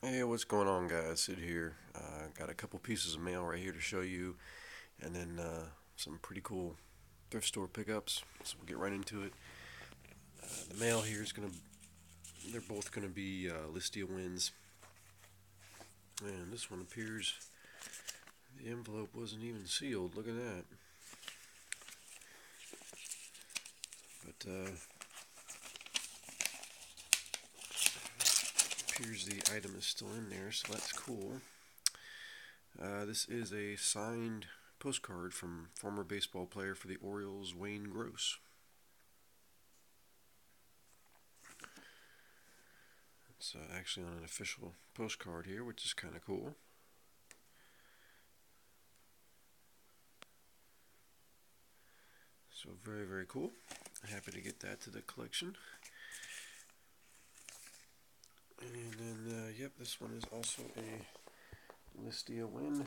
Hey, what's going on, guys? Sid here. Got a couple pieces of mail right here to show you, and then some pretty cool thrift store pickups. So we'll get right into it. The mail here is they're both gonna be Listia wins, and this one appears the envelope wasn't even sealed. Look at that. But appears the item is still in there, so that's cool. This is a signed postcard from former baseball player for the Orioles, Wayne Gross. It's actually on an official postcard here, which is kind of cool. So very, very cool. Happy to get that to the collection. And then, yep, this one is also a Listia win.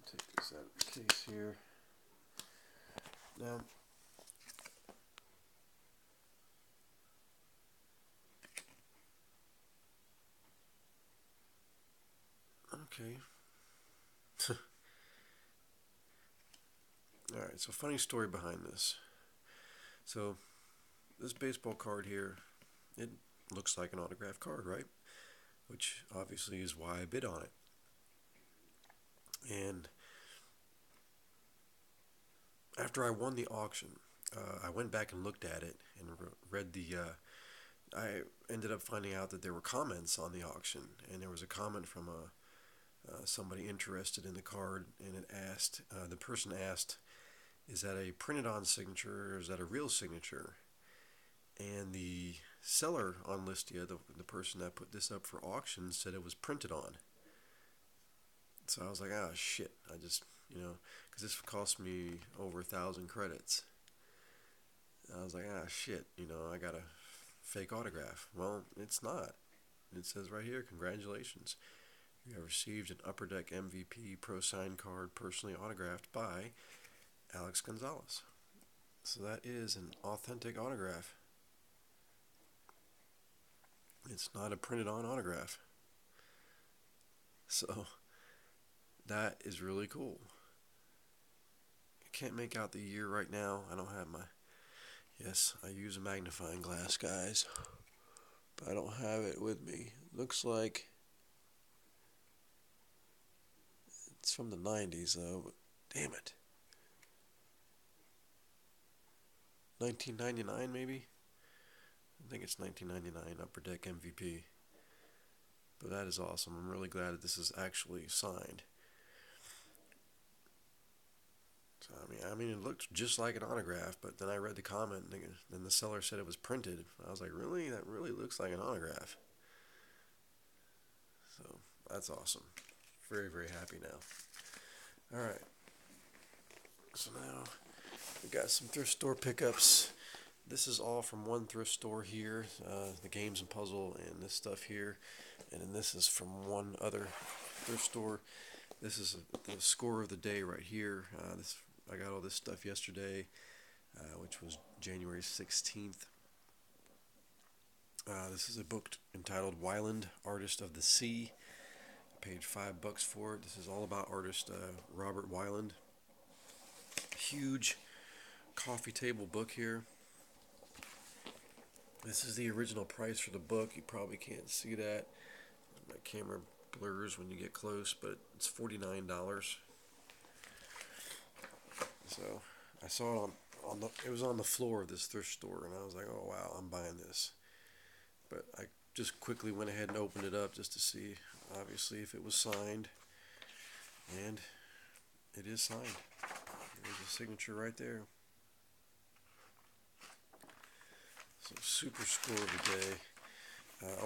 Take this out of the case here. Now, okay. Alright, so funny story behind this. So, this baseball card here, it looks like an autographed card, right? Which obviously is why I bid on it. And after I won the auction, I went back and looked at it and read I ended up finding out that there were comments on the auction, and there was a comment from somebody interested in the card, and the person asked, "Is that a printed-on signature or is that a real signature?" And the seller on Listia, the person that put this up for auction, said it was printed on. So I was like, "Ah, shit!" I just, because this cost me over 1,000 credits. I was like, "Ah, shit!" I got a fake autograph. Well, it's not. It says right here, "Congratulations. You have received an Upper Deck MVP Pro Sign card personally autographed by Alex Gonzalez." So that is an authentic autograph. It's not a printed on autograph. So that is really cool. I can't make out the year right now. I don't have my. Yes, I use a magnifying glass, guys. But I don't have it with me. Looks like it's from the 90s, though. But damn it. 1999, maybe? I think it's 1999 Upper Deck MVP. But that is awesome. I'm really glad that this is actually signed. So, I mean, it looked just like an autograph, but then I read the comment, and then the seller said it was printed. I was like, really? That really looks like an autograph. So that's awesome. Very, very happy now. All right. So now we got some thrift store pickups. This is all from one thrift store here, the games and puzzle and this stuff here. And then this is from one other thrift store. This is the score of the day right here. I got all this stuff yesterday, which was January 16th. This is a book entitled Wyland, Artist of the Sea. I paid $5 for it. This is all about artist Robert Wyland. Huge coffee table book here. This is the original price for the book. You probably can't see that. My camera blurs when you get close, but it's $49. So I saw it it was on the floor of this thrift store, and I was like, oh wow, I'm buying this. But I just quickly went ahead and opened it up just to see, obviously, if it was signed, and it is signed. There's a signature right there. So super score of the day.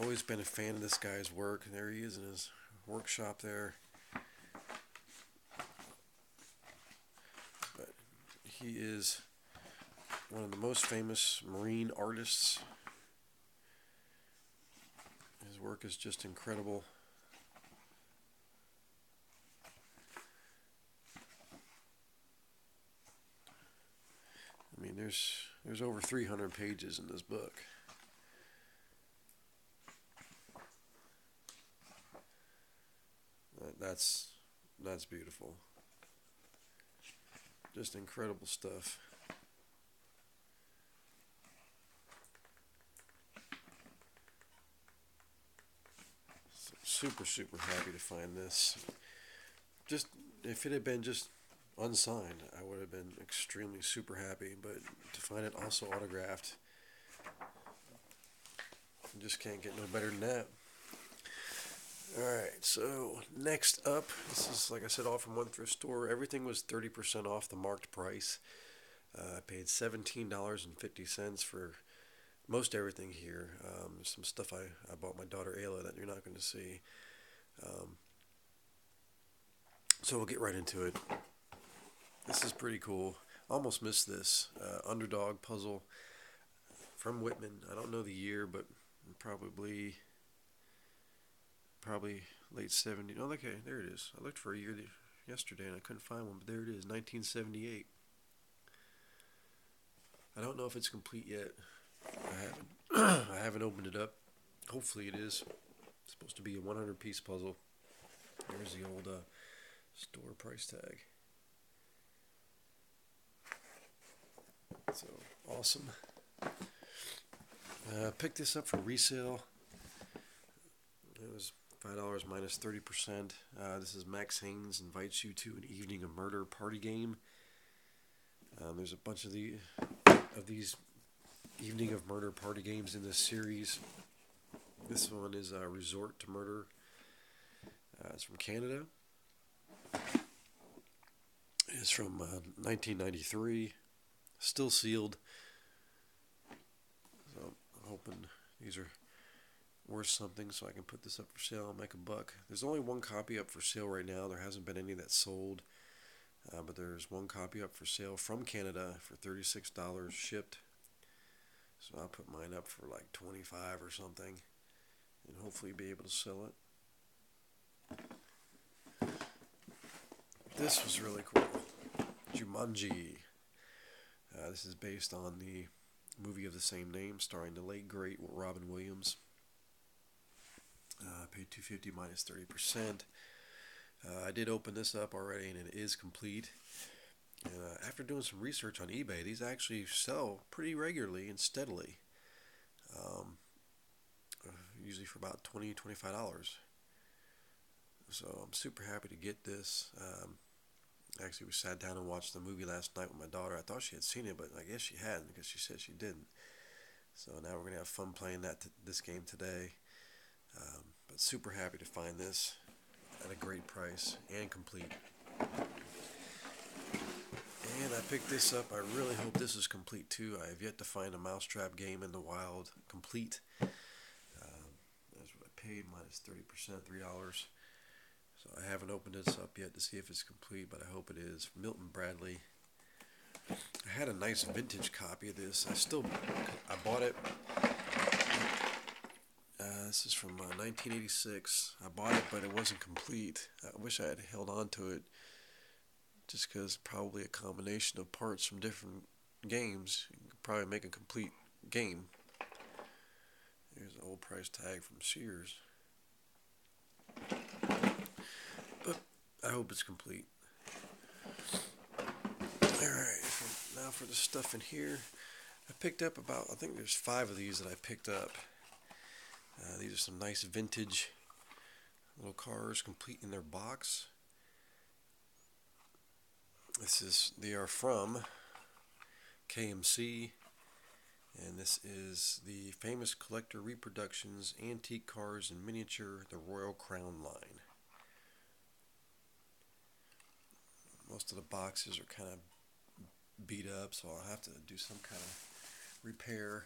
Always been a fan of this guy's work. There he is in his workshop there. But he is one of the most famous marine artists. His work is just incredible. there's over 300 pages in this book. That's beautiful. Just incredible stuff. So super, super happy to find this. Just if it had been just unsigned, I would have been extremely super happy. But to find it also autographed, you just can't get no better than that. Alright, so next up, this is, like I said, all from one thrift store. Everything was 30% off the marked price. I paid $17.50 for most everything here. There's some stuff I bought my daughter Ayla that you're not going to see. So we'll get right into it. This is pretty cool. Almost missed this. Underdog puzzle from Whitman. I don't know the year, but probably late 70s. Oh, okay, there it is. I looked for a year yesterday and I couldn't find one, but there it is, 1978. I don't know if it's complete yet. I haven't opened it up. Hopefully it is. It's supposed to be a 100-piece puzzle. There's the old store price tag. So awesome. Picked this up for resale. It was $5 minus 30%. This is Max Haynes Invites You to an Evening of Murder party game. There's a bunch of these Evening of Murder party games in this series. This one is Resort to Murder. It's from Canada. It's from 1993. Still sealed. So I'm hoping these are worth something so I can put this up for sale and make a buck. There's only one copy up for sale right now. There hasn't been any that sold. But there's one copy up for sale from Canada for $36 shipped. So I'll put mine up for like $25 or something and hopefully be able to sell it. This was really cool. Jumanji. This is based on the movie of the same name, starring the late great Robin Williams. Paid $250 minus 30%. I did open this up already, and it is complete. And after doing some research on eBay, these actually sell pretty regularly and steadily. Usually for about $20, $25. So I'm super happy to get this. Actually, we sat down and watched the movie last night with my daughter. I thought she had seen it, but I guess she hadn't because she said she didn't. So now we're going to have fun playing this game today. But super happy to find this at a great price and complete. And I picked this up. I really hope this is complete too. I have yet to find a mousetrap game in the wild complete. That's what I paid, minus 30%, $3. So I haven't opened this up yet to see if it's complete, but I hope it is. Milton Bradley. I had a nice vintage copy of this. I bought it. This is from 1986. I bought it, but it wasn't complete. I wish I had held on to it, just because probably a combination of parts from different games could probably make a complete game. Here's an old price tag from Sears. But I hope it's complete. Alright, now for the stuff in here. I picked up I think there's 5 of these that I picked up. These are some nice vintage little cars complete in their box. They are from KMC, and this is the famous collector reproductions, antique cars in miniature, the Royal Crown line. Most of the boxes are kind of beat up, so I'll have to do some kind of repair.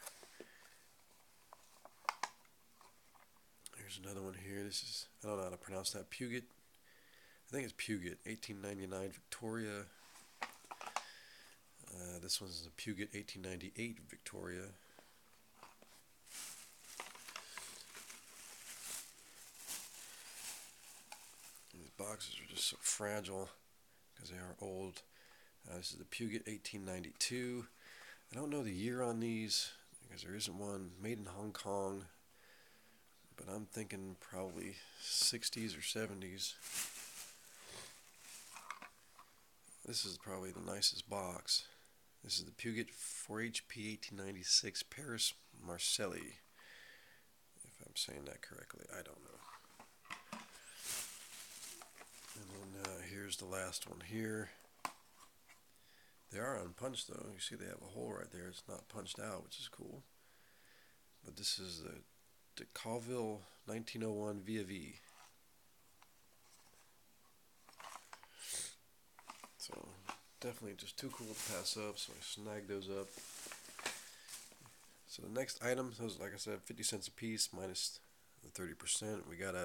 Here's another one here. I don't know how to pronounce that. Puget. I think it's Puget. 1899 Victoria. This one's a Puget 1898 Victoria. These boxes are just so fragile because they are old. This is the Puget 1892. I don't know the year on these because there isn't one. Made in Hong Kong, but I'm thinking probably 60s or 70s. This is probably the nicest box. This is the Puget 4HP 1896 Paris Marcelli. If I'm saying that correctly, I don't know. And then here's the last one here. They are unpunched though. You see they have a hole right there. It's not punched out, which is cool. But this is the DeCalville 1901 V. So definitely just too cool to pass up, so I snagged those up. So the next item, those like I said, 50 cents a piece minus the 30%. We got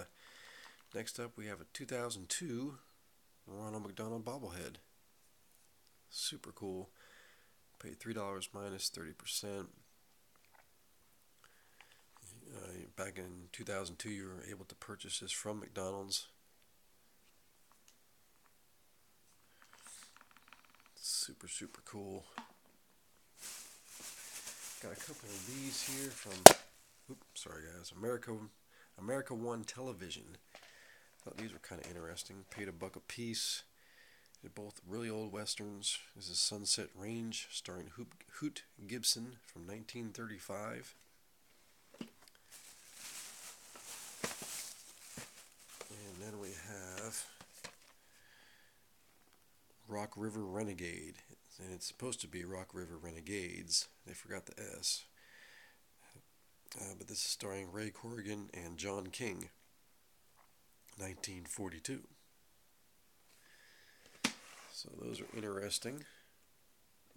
next up we have a 2002 Ronald McDonald bobblehead. Super cool. Paid $3 minus 30%. Back in 2002 you were able to purchase this from McDonald's. Super cool. Got a couple of these here from, sorry guys, America One Television. Thought these were kind of interesting. Paid $1 a piece. They're both really old westerns. This is Sunset Range, starring Hoot Gibson from 1935. And then we have Rock River Renegade. And it's supposed to be Rock River Renegades. They forgot the S. But this is starring Ray Corrigan and John King, 1942. So those are interesting.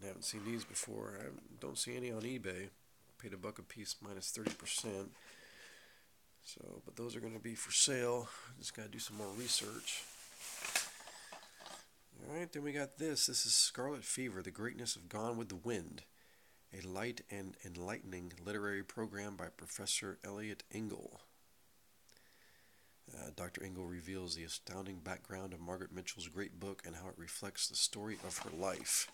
I haven't seen these before. I don't see any on eBay. Paid $1 a piece minus 30%. So, but those are going to be for sale. Just got to do some more research. Alright, then we got this. This is Scarlet Fever, The Greatness of Gone with the Wind. A light and enlightening literary program by Professor Elliot Engel. Dr. Engel reveals the astounding background of Margaret Mitchell's great book and how it reflects the story of her life.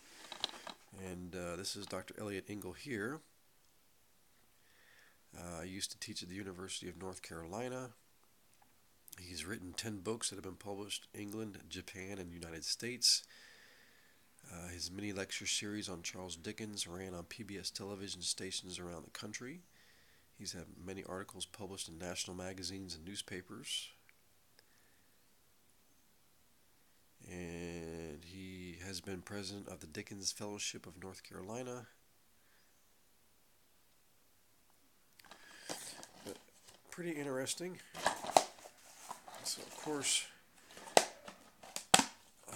And this is Dr. Elliot Engel here. I used to teach at the University of North Carolina. He's written 10 books that have been published in England, Japan, and the United States. His mini lecture series on Charles Dickens ran on PBS television stations around the country. He's had many articles published in national magazines and newspapers. And he has been president of the Dickens Fellowship of North Carolina. But pretty interesting. So of course,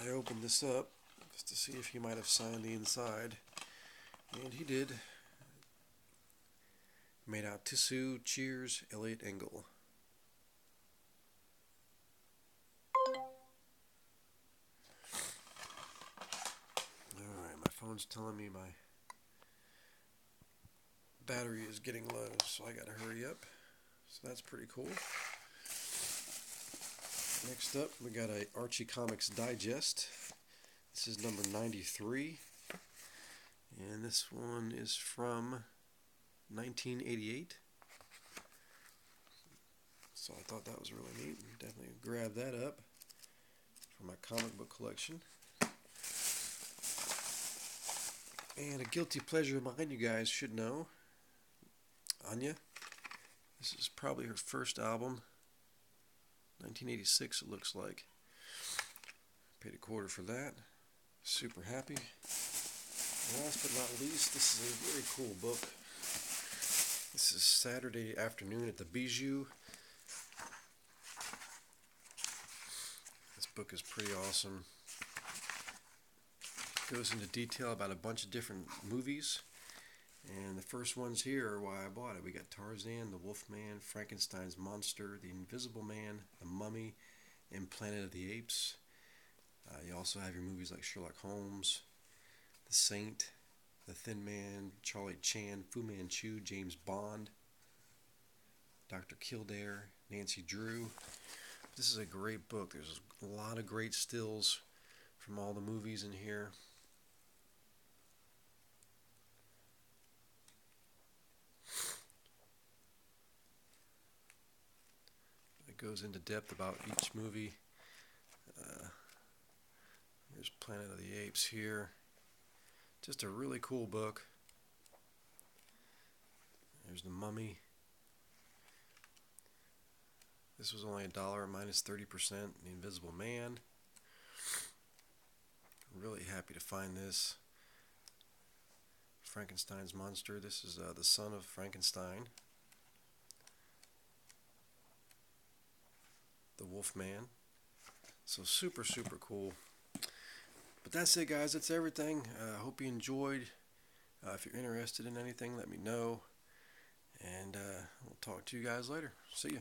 I opened this up just to see if he might have signed the inside. And he did. Made out Tissue, Cheers, Elliot Engel. Alright, my phone's telling me my battery is getting low, so I gotta hurry up. So that's pretty cool. Next up, we got a Archie Comics Digest. This is number 93. And this one is from 1988. So I thought that was really neat. Definitely grab that up for my comic book collection. And a guilty pleasure of mine, you guys should know. Anya. This is probably her first album. 1986 it looks like. Paid $0.25 for that. Super happy. Last but not least, this is a very cool book. This is Saturday Afternoon at the Bijou. This book is pretty awesome. It goes into detail about a bunch of different movies. And the first ones here are why I bought it. We got Tarzan, The Wolfman, Frankenstein's Monster, The Invisible Man, The Mummy, and Planet of the Apes. You also have your movies like Sherlock Holmes, The Saint, The Thin Man, Charlie Chan, Fu Manchu, James Bond, Dr. Kildare, Nancy Drew. This is a great book. There's a lot of great stills from all the movies in here. goes into depth about each movie. There's Planet of the Apes here. Just a really cool book. There's The Mummy. This was only $1 minus 30%. The Invisible Man. Really happy to find this. Frankenstein's Monster. This is the son of Frankenstein. The Wolfman. So super cool. But that's it, guys. That's everything. I hope you enjoyed. If you're interested in anything, let me know. And we'll talk to you guys later. See ya.